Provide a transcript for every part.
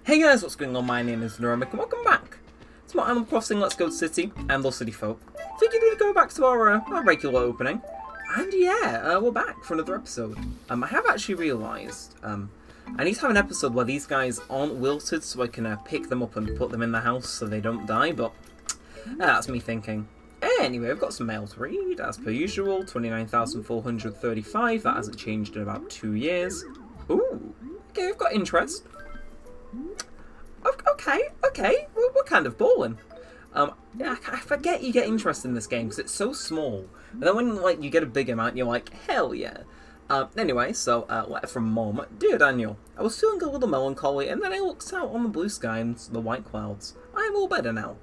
Hey guys, what's going on? My name is Neremik and welcome back to more Animal Crossing Let's Go City and Lost City Folk. Figured we'd go back to our regular opening. And yeah, we're back for another episode. I have actually realised I need to have an episode where these guys aren't wilted so I can pick them up and put them in the house so they don't die, but that's me thinking. Anyway, I've got some mail to read, as per usual, 29,435, that hasn't changed in about 2 years. Ooh, okay, I've got interest. Okay, we're kind of balling. Yeah, I forget you get interest in this game because it's so small. And then when you get a big amount, you're like, hell yeah. Anyway, so letter from Mom. Dear Daniel, I was feeling a little melancholy, and then I looked out on the blue sky and the white clouds. I am all better now.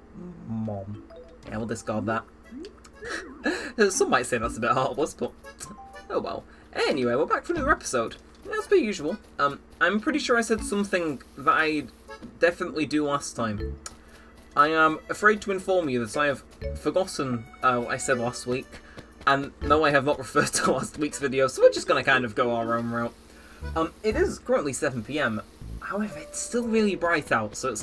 Mom. Yeah, we'll discard that. Some might say that's a bit heartless, but oh well. Anyway, we're back for another episode. As per usual. I'm pretty sure I said something that I definitely do last time. I am afraid to inform you that I have forgotten what I said last week, and no, I have not referred to last week's video, so we're just going to kind of go our own route. It is currently 7 PM, however, it's still really bright out, so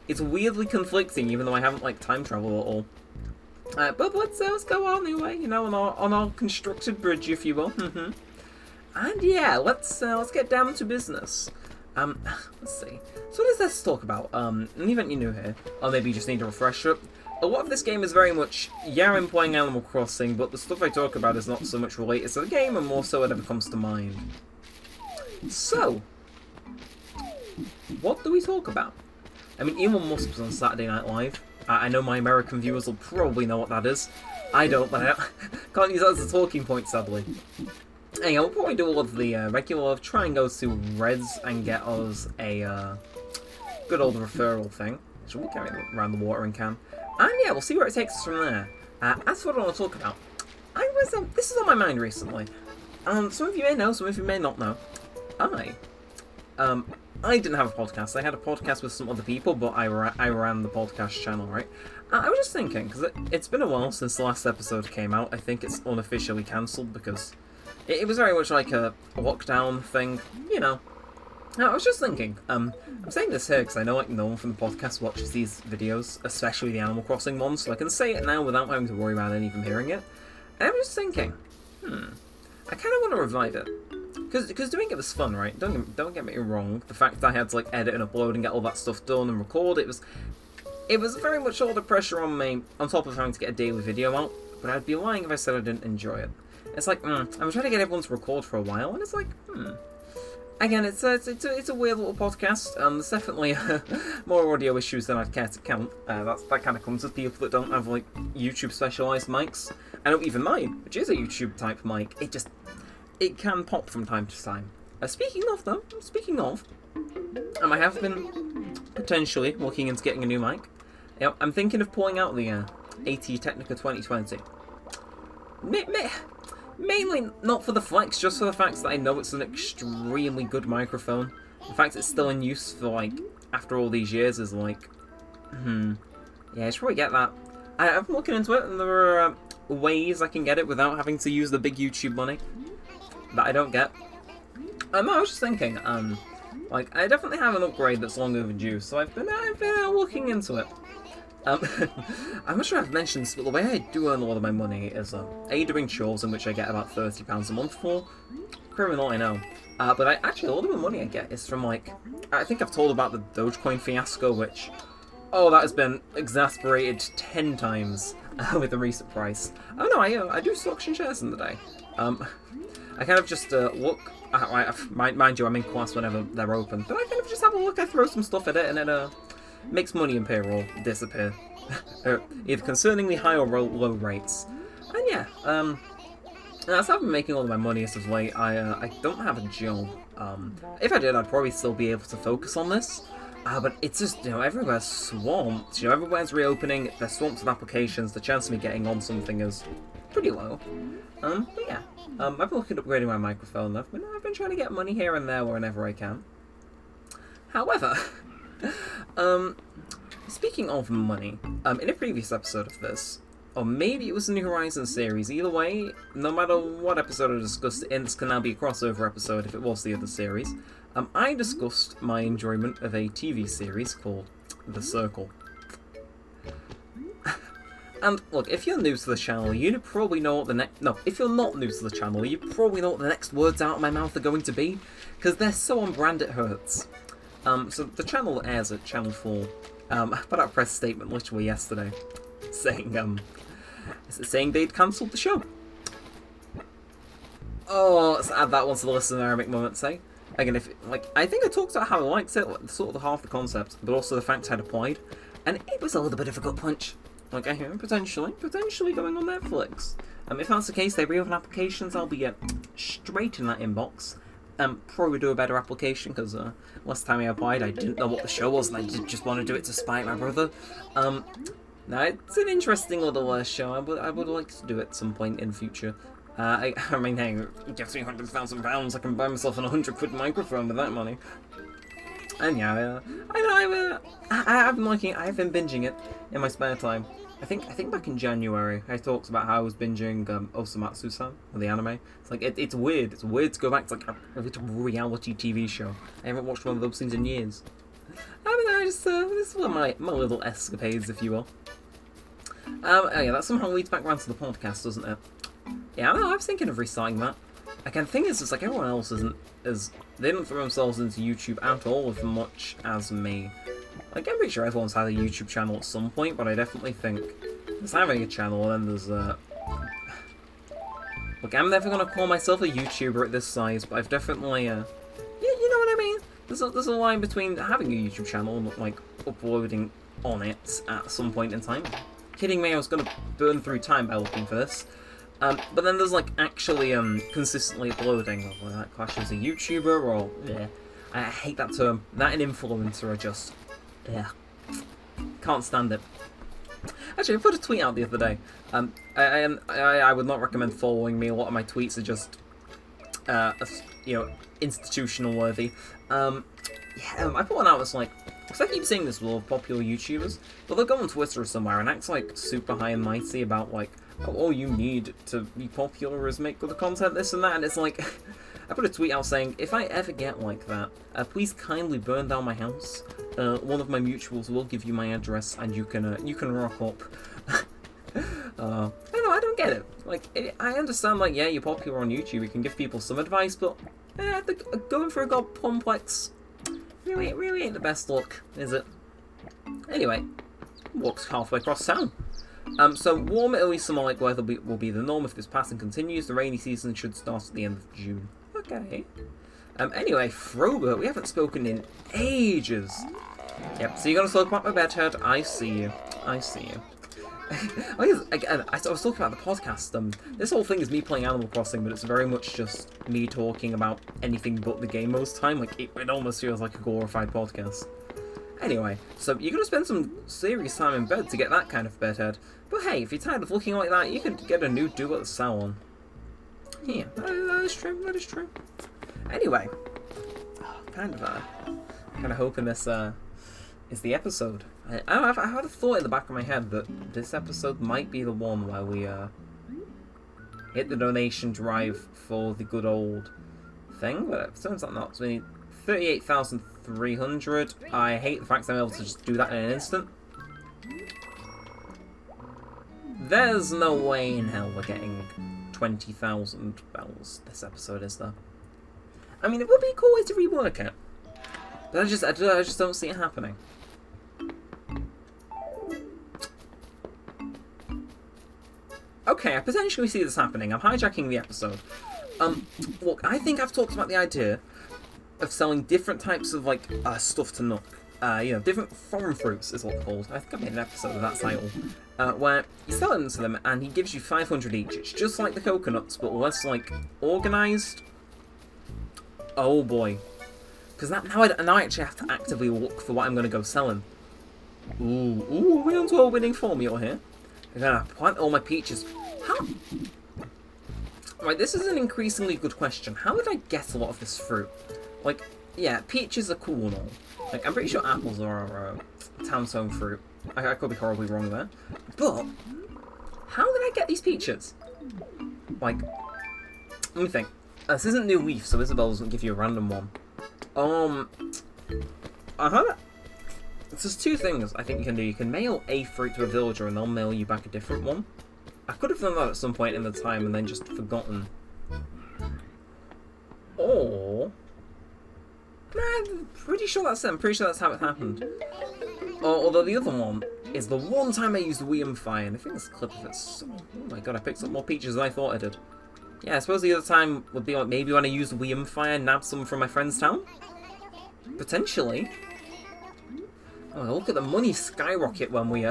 it's weirdly conflicting, even though I haven't, time travel at all. But let's go our new way, you know, on our constructed bridge, if you will. And yeah, let's get down to business. Let's see. So what is this talk about? In the event you're new here, or maybe you just need a refresher, a lot of this game is very much, yeah, I'm playing Animal Crossing, but the stuff I talk about is not so much related to the game, and more so whatever comes to mind. So, what do we talk about? I mean, Elon Musk was on Saturday Night Live. I know my American viewers will probably know what that is. I don't, but I can't use that as a talking point, sadly. Anyway, we'll probably do all of the regular, try and go to Reds and get us a good old referral thing. So we'll carry it around the watering can. And yeah, we'll see where it takes us from there. As for what I want to talk about, this is on my mind recently. Some of you may know, some of you may not know. I didn't have a podcast. I had a podcast with some other people, but I ran the podcast channel, right? I was just thinking, because it's been a while since the last episode came out. I think it's unofficially cancelled because it was very much like a lockdown thing, you know. I was just thinking, I'm saying this here because I know no one from the podcast watches these videos, especially the Animal Crossing ones, so I can say it now without having to worry about any of them hearing it. And I was just thinking, I kind of want to revive it. Because doing it was fun, right? Don't get me wrong. The fact that I had to edit and upload and get all that stuff done and record, it was very much all the pressure on me, on top of having to get a daily video out. But I'd be lying if I said I didn't enjoy it. It's like, I'm trying to get everyone to record for a while, and it's like, Again, it's a weird little podcast. There's definitely more audio issues than I'd care to count. That kind of comes with people that don't have YouTube specialised mics. I know even mine, which is a YouTube type mic, it can pop from time to time. Speaking of, I have been potentially looking into getting a new mic. You know, I'm thinking of pulling out the AT Technica 2020. Mainly not for the flex, just for the fact that I know it's an extremely good microphone. In fact, it's still in use for, after all these years, is yeah, I should probably get that. I've been looking into it, and there are ways I can get it without having to use the big YouTube money that I don't get. I was just thinking, I definitely have an upgrade that's long overdue, so I've been looking into it. I'm not sure I've mentioned this, but the way I do earn a lot of my money is A, doing chores, in which I get about £30 a month for. Criminal, I know. But actually, a lot of the money I get is from, I think I've told about the Dogecoin fiasco, which, that has been exasperated 10 times with the recent price. Oh no, I do stocks and shares in the day. I kind of just look, mind you, I'm in class whenever they're open, but I kind of just have a look, I throw some stuff at it, and it makes money and payroll disappear. Either concerningly high or low rates. And yeah, that's how I've been making all of my money as of late. I don't have a job. If I did, I'd probably still be able to focus on this. But it's just, everywhere's swamped. Everywhere's reopening, they're swamped with applications, the chance of me getting on something is pretty low. But yeah, I've been looking at upgrading my microphone. I've been trying to get money here and there whenever I can. However, speaking of money, in a previous episode of this, or maybe it was the New Horizons series, either way, no matter what episode I discussed, this can now be a crossover episode if it was the other series. I discussed my enjoyment of a TV series called The Circle. And look, if you're new to the channel, you probably know what the next... No, if you're not new to the channel, you probably know what the next words out of my mouth are going to be, because they're so on brand it hurts. So the channel airs at Channel 4. I put out a press statement literally yesterday, saying they'd cancelled the show. Oh, let's add that one to the list of Neremik moments, eh? Again, I think I talked about how I liked it, like, sort of half the concept, but also the fact I'd applied, and it was a little bit of a gut punch. Like, I hear potentially going on Netflix. If that's the case, they reopen applications, I'll be straight in that inbox. Probably do a better application, because last time I applied, I didn't know what the show was, and I did just want to do it to spite my brother. Now, it's an interesting little show. I would like to do it at some point in the future. I mean, hey, it gets me £100,000, I can buy myself an £100 microphone with that money. And yeah, I've been liking it. I've been binging it in my spare time. I think back in January, I talked about how I was binging Osamatsu-san, or the anime. It's like, it's weird. It's weird to go back to like a little reality TV show. I haven't watched one of those things in years. I mean, this is one of my little escapades, if you will. Oh yeah, that somehow leads back around to the podcast, doesn't it? Yeah, I was thinking of restarting that. Again, the thing is, it's like everyone else they don't throw themselves into YouTube at all as much as me. Like, I'm pretty sure everyone's had a YouTube channel at some point, but I definitely think there's having a channel, and then there's Look, I'm never gonna call myself a YouTuber at this size, but I've definitely, you know what I mean? There's a line between having a YouTube channel and, like, uploading on it at some point in time. Kidding me, I was gonna burn through time by looking for this. But then there's, like, actually, consistently uploading, whether that clashes a YouTuber, or, yeah, I hate that term. That and influencer are just, yeah, can't stand it. Actually, I put a tweet out the other day. I would not recommend following me. A lot of my tweets are just, you know, institutional worthy. Yeah, I put one out that's like, because I keep seeing this with all popular YouTubers, but they'll go on Twitter or somewhere and act like super high and mighty about like, oh, all you need to be popular is make good content, this and that, and it's like, I put a tweet out saying, if I ever get like that, please kindly burn down my house. One of my mutuals will give you my address, and you can rock up. I don't get it. Like, I understand, like, yeah, you're popular on YouTube, you can give people some advice, but going for a god complex really ain't the best look, is it? Anyway, walks halfway across town. So warm, early summer-like weather will be the norm if this pattern continues. The rainy season should start at the end of June. Okay. Anyway, Frober, we haven't spoken in ages. Yep, so you're gonna talk about my bedhead. I see you. I see you. Again, I was talking about the podcast. This whole thing is me playing Animal Crossing, but it's very much just me talking about anything but the game most time. Like, it almost feels like a glorified podcast. Anyway, so you're gonna spend some serious time in bed to get that kind of bedhead. But hey, if you're tired of looking like that, you can get a new do-it salon. Yeah, that is true. That is true. Anyway, kind of hoping this is the episode. I had a thought in the back of my head that this episode might be the one where we hit the donation drive for the good old thing, but it turns out not. So we need 38,300. I hate the fact that I'm able to just do that in an instant. There's no way in hell we're getting 20,000 bells this episode, is there? I mean, it would be a cool way to rework it, but I just don't see it happening. Okay, I potentially see this happening. I'm hijacking the episode. Look, I think I've talked about the idea of selling different types of, like, stuff to Nook. You know, different foreign fruits is what they're called. I think I made an episode of that title. Where you sell them to them and he gives you 500 each. It's just like the coconuts, but less, like, organised. Oh boy. Because now I actually have to actively look for what I'm going to go selling. Ooh, we're onto a winning formula here. I'm going to plant all my peaches. How? Right, this is an increasingly good question. How would I get a lot of this fruit? Like, yeah, peaches are cool and all. Like, I'm pretty sure apples are town's own fruit. I could be horribly wrong there. But, how did I get these peaches? Like, let me think. This isn't New Leaf, so Isabelle doesn't give you a random one. I heard it. There's two things I think you can do. You can mail a fruit to a villager and they'll mail you back a different one. I could have done that at some point in the time and then just forgotten. Or... Nah, I'm pretty sure that's it. I'm pretty sure that's how it happened. Although the other one is the one time I used Fire, and I think there's a clip of it. So, oh my god, I picked up more peaches than I thought I did. Yeah, I suppose the other time would be like maybe when I used Fire and nabbed some from my friend's town? Potentially. Oh, look at the money skyrocket when we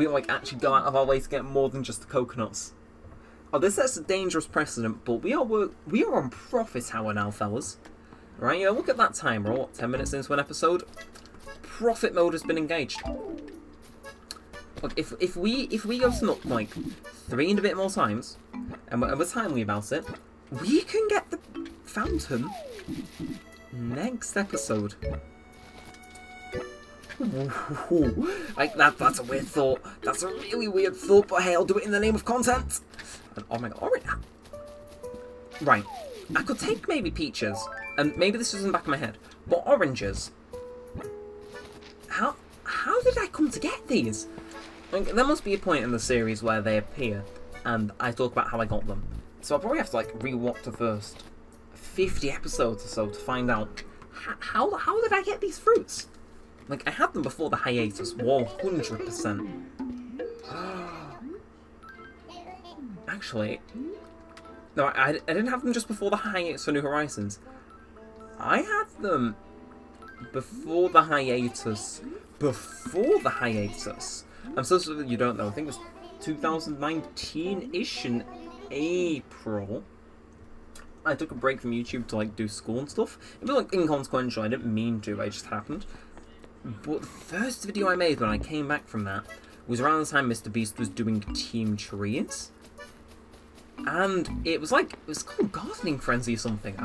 like actually go out of our way to get more than just the coconuts. Oh, this sets a dangerous precedent, but we are on profit hour now, fellas. Right, yeah, look at that timer. What, 10 minutes into an episode? Profit mode has been engaged. Look, if we go to like 3 and a bit more times, and we're timely about it, we can get the fountain next episode. Ooh, like that's a weird thought. That's a really weird thought, but hey, I'll do it in the name of content. And, oh my god, right. I could take maybe peaches, and maybe this was in the back of my head, but oranges. How did I come to get these? Like, there must be a point in the series where they appear, and I talk about how I got them. So I'll probably have to like rewatch the first 50 episodes or so to find out how did I get these fruits? Like, I had them before the hiatus, 100%. Actually, no, I didn't have them just before the hiatus for New Horizons. I had them before the hiatus. Before the hiatus. I'm so sorry that you don't know. I think it was 2019-ish in April. I took a break from YouTube to like do school and stuff. It was like inconsequential. I didn't mean to. It just happened. But the first video I made when I came back from that was around the time Mr. Beast was doing Team Trees. And it was called Gardening Frenzy or something.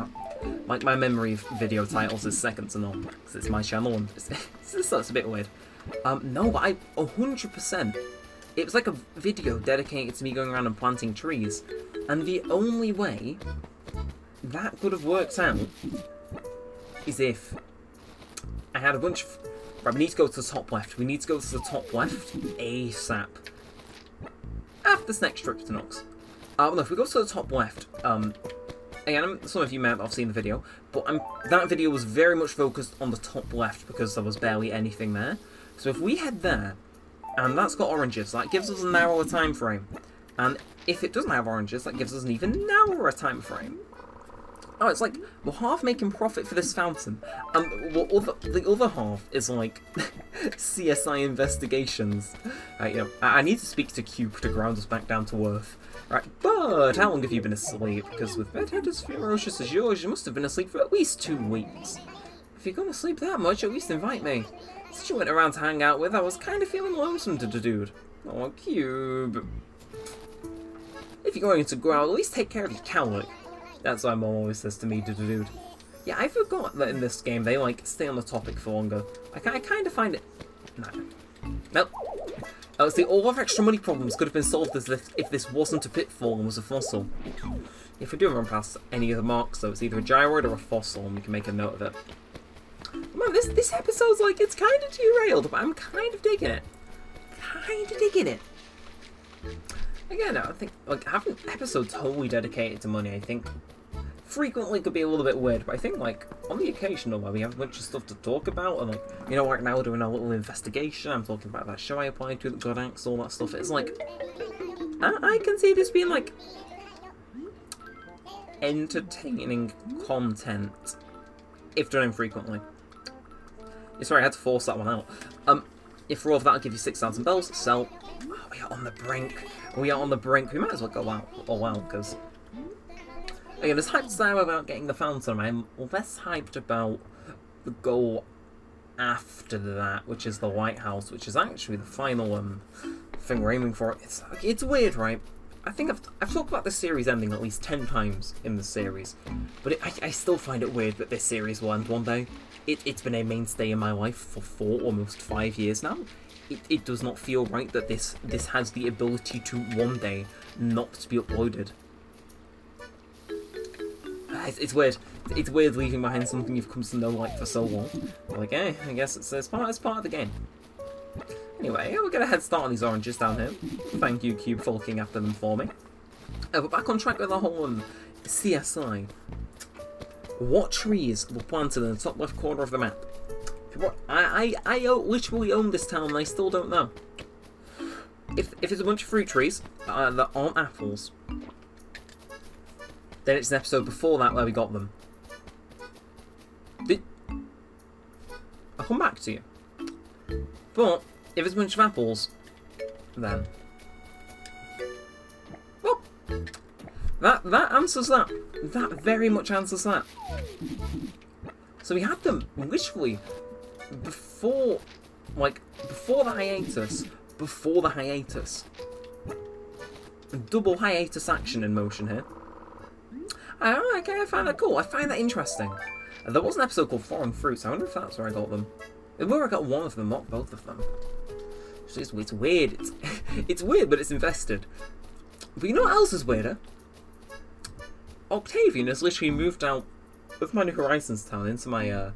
Like, my memory of video titles is second to none, because it's my channel and it's a bit weird. No, but 100%, it was like a video dedicated to me going around and planting trees. And the only way that could have worked out is if I had a bunch of... Right, we need to go to the top left. We need to go to the top left ASAP. After this next trip to Nux. No, if we go to the top left, again, some of you may not have seen the video, but that video was very much focused on the top left because there was barely anything there. So if we head there, and that's got oranges, that gives us a narrower time frame. And if it doesn't have oranges, that gives us an even narrower time frame. Oh, it's like, we're half making profit for this fountain, and the other half is like CSI investigations. You know, I need to speak to Cube to ground us back down to earth. Right, but how long have you been asleep? Because with bedhead as ferocious as yours, you must have been asleep for at least 2 weeks. If you're gonna sleep that much, at least invite me. Since you went around to hang out with, I was kind of feeling lonesome to the dude. Oh, Cube. If you're going to growl, at least take care of your cowlick. That's what my mom always says to me, dude. Yeah, I forgot that in this game they like stay on the topic for longer. I kind of find it. Nope. See, all of our extra money problems could have been solved as if this wasn't a pitfall and was a fossil. If we do run past any of the marks, though, it's either a gyroid or a fossil, and we can make a note of it. Man, this episode's like, it's kind of derailed, but I'm kind of digging it. Again, I think, like, having episodes wholly dedicated to money, I think, frequently could be a little bit weird, but I think, like, on the occasional where we have a bunch of stuff to talk about, and, like, you know, right now we're doing a little investigation, I'm talking about that show I applied to that got axed, all that stuff, it's like, I can see this being, like, entertaining content, if done infrequently. Sorry, I had to force that one out. If for all of that, I'll give you 6,000 bells, sell. Oh, we are on the brink. We are on the brink. We might as well go out all out, because... Again, as hyped as I am about getting the fountain, I'm less hyped about the goal after that, which is the lighthouse, which is actually the final thing we're aiming for. It's weird, right? I think I've talked about this series ending at least 10 times in the series, but I still find it weird that this series will end one day. It's been a mainstay in my life for 4, almost 5 years now. It does not feel right that this has the ability to one day not to be uploaded. It's weird. it's weird leaving behind something you've come to know like for so long. Like, I guess it's part of the game. Anyway, we'll get a head start on these oranges down here. Thank you, Cube, for looking after them for me. We're back on track with our whole CSI. What trees were planted in the top left corner of the map? I literally own this town and I still don't know. If it's a bunch of fruit trees that aren't apples, then it's an episode before that where we got them. I'll come back to you. But if it's a bunch of apples, then well, that answers that. That very much answers that. So we had them literally before the hiatus. Before the hiatus. Double hiatus action in motion here. Okay, I find that cool. I find that interesting. There was an episode called Foreign Fruits. I wonder if that's where I got them. Where I got one of them, not both of them. It's weird. It's weird, but it's invested. But you know what else is weirder? Octavian has literally moved out of my New Horizons town into my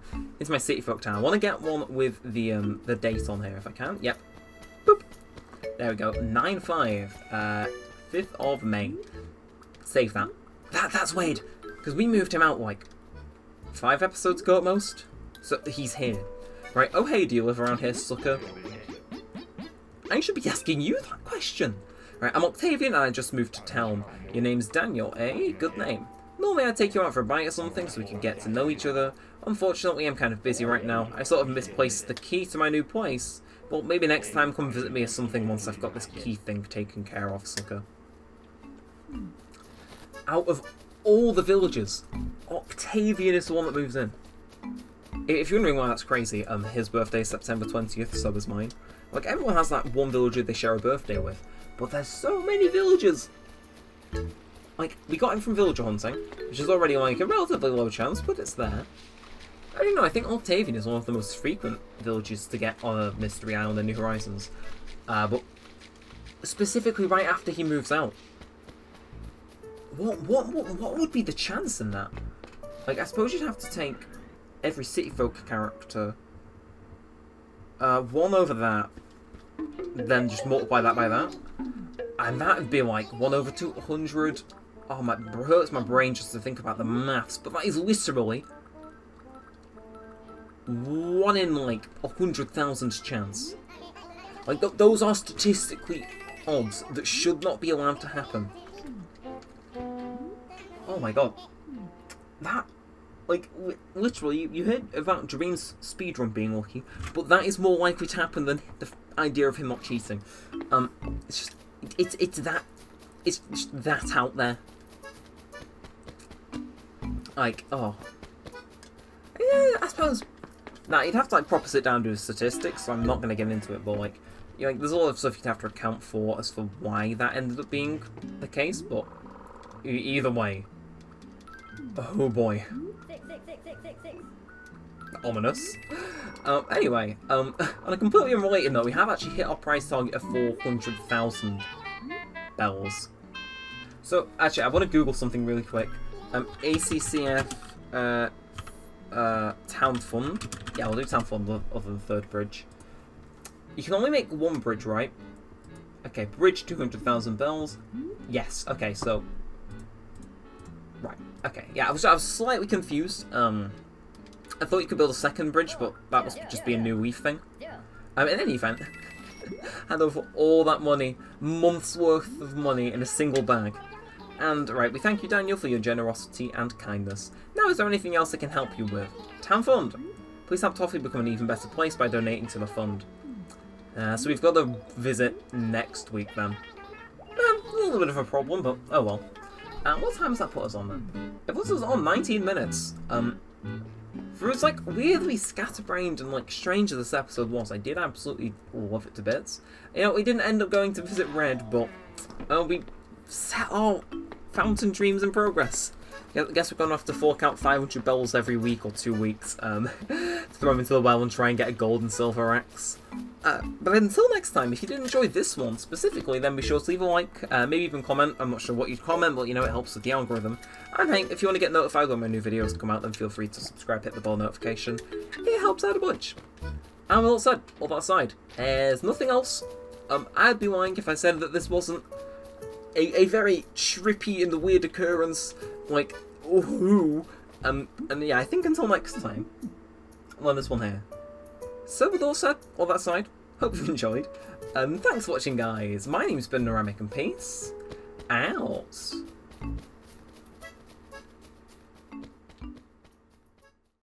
city folk town. I want to get one with the date on here if I can. Yep. Boop. There we go. 9/5. 5th of May. Save that. That's weird because we moved him out like 5 episodes ago at most. So he's here. Right, oh hey, do you live around here, sucker? I should be asking you that question. Right, I'm Octavian and I just moved to town. Your name's Daniel, eh? Good name. Normally I'd take you out for a bite or something so we could get to know each other. Unfortunately, I'm kind of busy right now. I sort of misplaced the key to my new place. Well, maybe next time come visit me or something once I've got this key thing taken care of, sucker. Out of all the villagers, Octavian is the one that moves in. If you're wondering why that's crazy, his birthday is September 20th, so is mine. Like, everyone has that one villager they share a birthday with, but there's so many villagers! Like, we got him from villager hunting, which is already like a relatively low chance, but it's there. I don't know, I think Octavian is one of the most frequent villagers to get on a Mystery Island in New Horizons. But specifically right after he moves out. What would be the chance in that? Like, I suppose you'd have to take every city folk character, 1 over that, then just multiply that by that, and that would be like 1 over 200. Oh, it hurts my brain just to think about the maths, but that is literally 1 in like 100,000 chance. Like those are statistically odds that should not be allowed to happen. Oh my god, that. Like, literally, you heard about Dream's speedrun being lucky, but that is more likely to happen than the idea of him not cheating. It's just, it's just that out there. Like, oh. Yeah, I suppose. Nah, you'd have to, like, proper sit down and do statistics, so I'm not going to get into it, but, like, you know, there's a lot of stuff you'd have to account for as for why that ended up being the case, but either way. Oh boy. Ominous. Anyway, on a completely unrelated note, we have actually hit our price target of 400,000 bells. So, actually, I want to Google something really quick. ACCF Town Fund. Yeah, we'll do Town Fund other than Third Bridge. You can only make 1 bridge, right? Okay, bridge 200,000 bells. Yes. Okay, so. Right. Okay. Yeah, I was slightly confused. I thought you could build a 2nd bridge, but that must just be a new Leaf thing. In any event, hand over all that money, months worth of money in a single bag. And, right, we thank you, Daniel, for your generosity and kindness. Now, is there anything else I can help you with? Town Fund! Please help Toffee become an even better place by donating to the fund. So we've got a visit next week, then. A little bit of a problem, but oh well. What time does that put us on, then? It puts us on 19 minutes. For as, like, weirdly scatterbrained and, like, strange as this episode was, I did absolutely love it to bits. You know, we didn't end up going to visit Red, but we set our fountain dreams in progress. I guess we're going to have to fork out 500 bells every week or 2 weeks to throw them into the well and try and get a gold and silver axe. But until next time, if you did enjoy this one specifically, then be sure to leave a like, maybe even comment. I'm not sure what you'd comment, but you know, it helps with the algorithm. And hey, if you want to get notified when my new videos come out, then feel free to subscribe, hit the bell notification. It helps out a bunch. And with all said, all that aside, there's nothing else. I'd be lying if I said that this wasn't a very trippy and weird occurrence, like, ooh. And yeah, I think until next time, I'll end this one here. So with all said, all that aside, hope you've enjoyed. Thanks for watching, guys. My name's been Neremik, and peace out.